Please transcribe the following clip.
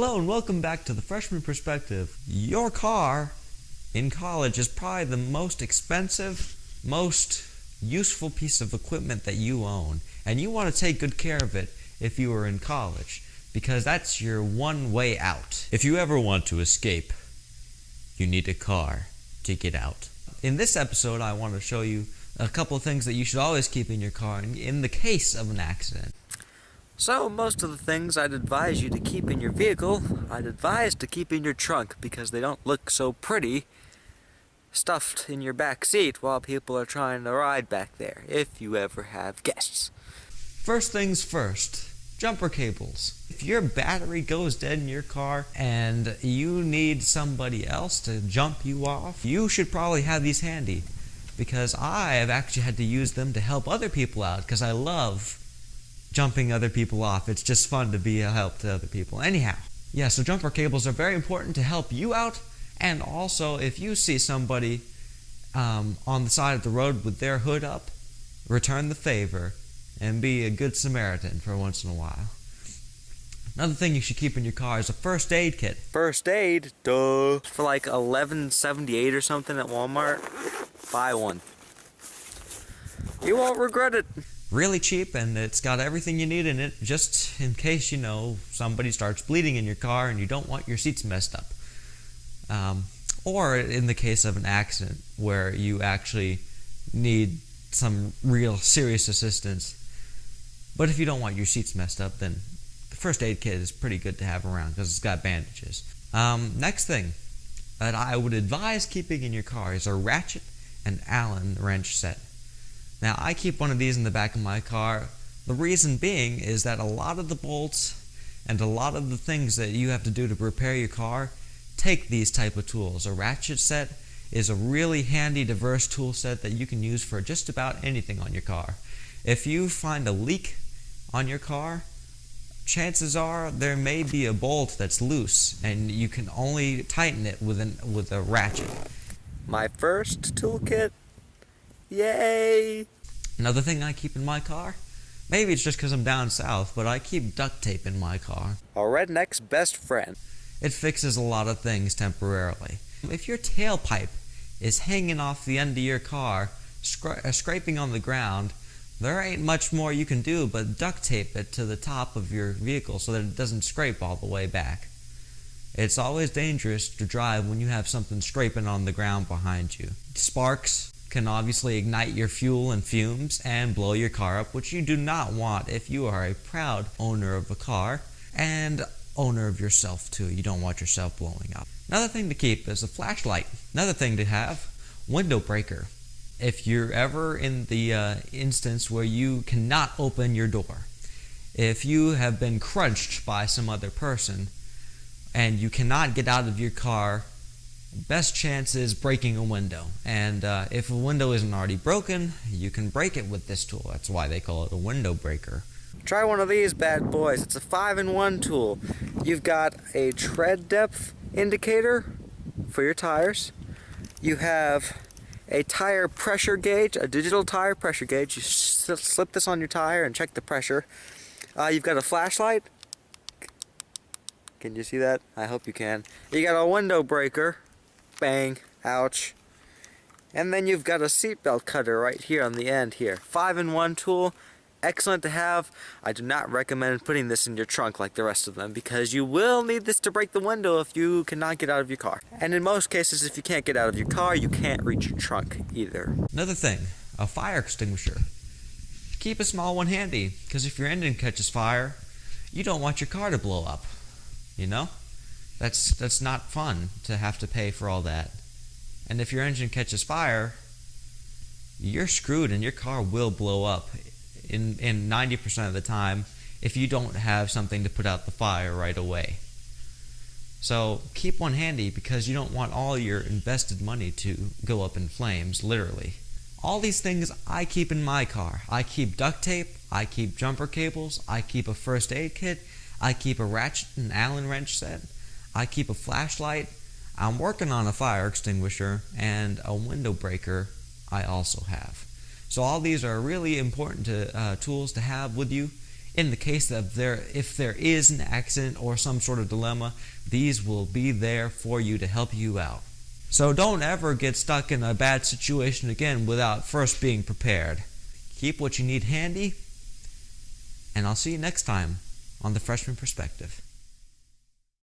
Hello and welcome back to the Freshman Perspective. Your car in college is probably the most expensive, most useful piece of equipment that you own. And you want to take good care of it if you are in college, because that's your one way out. If you ever want to escape, you need a car to get out. In this episode, I want to show you a couple of things that you should always keep in your car in the case of an accident. So, most of the things I'd advise you to keep in your vehicle, I'd advise to keep in your trunk because they don't look so pretty stuffed in your back seat while people are trying to ride back there, if you ever have guests. First things first, jumper cables. If your battery goes dead in your car and you need somebody else to jump you off, you should probably have these handy, because I have actually had to use them to help other people out because I love jumping other people off. It's just fun to be a help to other people. Anyhow, yeah, so jumper cables are very important to help you out, and also if you see somebody on the side of the road with their hood up, return the favor and be a good Samaritan for once in a while. Another thing you should keep in your car is a first aid kit. First aid? Duh. For like $11.78 or something at Walmart, buy one. You won't regret it. Really cheap, and it's got everything you need in it, just in case, somebody starts bleeding in your car and you don't want your seats messed up. Or in the case of an accident where you actually need some real serious assistance. But if you don't want your seats messed up, then the first aid kit is pretty good to have around because it's got bandages. Next thing that I would advise keeping in your car is a ratchet and Allen wrench set. Now, I keep one of these in the back of my car. The reason being is that a lot of the bolts and a lot of the things that you have to do to repair your car take these type of tools. A ratchet set is a really handy, diverse tool set that you can use for just about anything on your car. If you find a leak on your car, chances are there may be a bolt that's loose, and you can only tighten it with a ratchet. My first toolkit. Yay! Another thing I keep in my car, maybe it's just because I'm down south, but I keep duct tape in my car. A redneck's best friend. It fixes a lot of things temporarily. If your tailpipe is hanging off the end of your car, scraping on the ground, there ain't much more you can do but duct tape it to the top of your vehicle so that it doesn't scrape all the way back. It's always dangerous to drive when you have something scraping on the ground behind you. Sparks can obviously ignite your fuel and fumes and blow your car up, which you do not want if you are a proud owner of a car and owner of yourself too. You don't want yourself blowing up. Another thing to keep is a flashlight. Another thing to have, window breaker. If you're ever in the instance where you cannot open your door, if you have been crunched by some other person and you cannot get out of your car, best chance is breaking a window. And if a window isn't already broken, you can break it with this tool. That's why they call it a window breaker. Try one of these bad boys. It's a 5-in-1 tool. You've got a tread depth indicator for your tires. You have a tire pressure gauge, a digital tire pressure gauge. You slip this on your tire and check the pressure. You've got a flashlight. Can you see that? I hope you can. You got a window breaker. Bang. Ouch. And then you've got a seatbelt cutter right here on the end here. 5-in-1 tool. Excellent to have. I do not recommend putting this in your trunk like the rest of them because you will need this to break the window if you cannot get out of your car. And in most cases, if you can't get out of your car, you can't reach your trunk either. Another thing, a fire extinguisher. Keep a small one handy because if your engine catches fire, you don't want your car to blow up. That's not fun to have to pay for all that. And if your engine catches fire, you're screwed and your car will blow up in 90% of the time if you don't have something to put out the fire right away. So keep one handy because you don't want all your invested money to go up in flames, literally. All these things I keep in my car. I keep duct tape, I keep jumper cables, I keep a first aid kit, I keep a ratchet and Allen wrench set, I keep a flashlight, I'm working on a fire extinguisher, and a window breaker I also have. So all these are really important tools to have with you In the case of if there is an accident or some sort of dilemma, these will be there for you to help you out. So don't ever get stuck in a bad situation again without first being prepared. Keep what you need handy, and I'll see you next time on The Freshman Perspective.